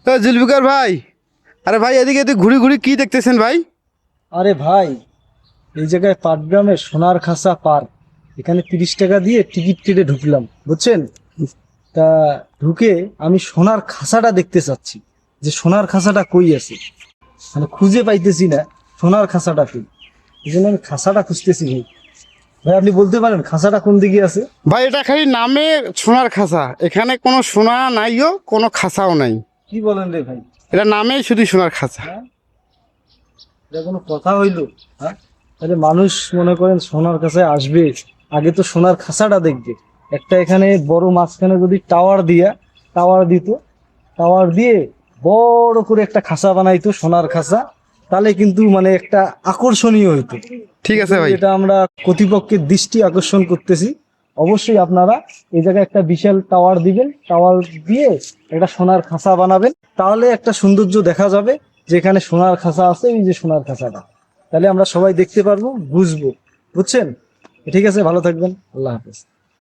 জুলফিকার ভাই, আরে ভাই এদিকে এদিকে ঘুরি ঘুরি কি দেখতেছেন ভাই? আরে ভাই, এই জায়গায় পাটগ্রামে সোনার খাসা পার্ক, এখানে 30 টাকা দিয়ে টিকিট কেটে ঢুকলাম, বুঝছেন? তা ঢুকে আমি সোনার খাসাটা দেখতে চাচ্ছি, যে সোনার খাসাটা কই আছে। মানে খুঁজে পাইতেছি না সোনার খাসাটা কই। এই জন্য আমি খাসাটা খুঁজতেছি। ভাই ভাই আপনি বলতে পারেন খাসাটা কোন দিকে আছে? ভাই এটা খালি নামে সোনার খাসা, এখানে কোনো সোনা নাইও, কোনো খাসাও নাই। কি বলেন রে ভাই? এটা নামেই শুধু সোনার খাসা। হ্যাঁ, এটা কোনো কথা হইলো? হ্যাঁ, তাহলে মানুষ মনে করেন সোনার কাছে আসবে, আগে তো সোনার খাসাটা দেখবে। একটা এখানে বড় মাঝখানে যদি টাওয়ার দিত, টাওয়ার দিয়ে বড় করে একটা খাসা বানাইতো, সোনার খাসা, তাহলে কিন্তু মানে একটা আকর্ষণীয় হইতো। ঠিক আছে ভাই। এটা আমরা কর্তৃপক্ষের দৃষ্টি আকর্ষণ করতেছি। অবশ্যই আপনারা এই জায়গায় একটা বিশাল টাওয়ার দিবেন, টাওয়ার দিয়ে একটা সোনার খাসা বানাবেন, তাহলে একটা সৌন্দর্য দেখা যাবে যে এখানে সোনার খাসা আছে, এই যে সোনার খাসাটা, তাহলে আমরা সবাই দেখতে পারবো, বুঝবো। বুঝছেন? ঠিক আছে, ভালো থাকবেন, আল্লাহ হাফেজ।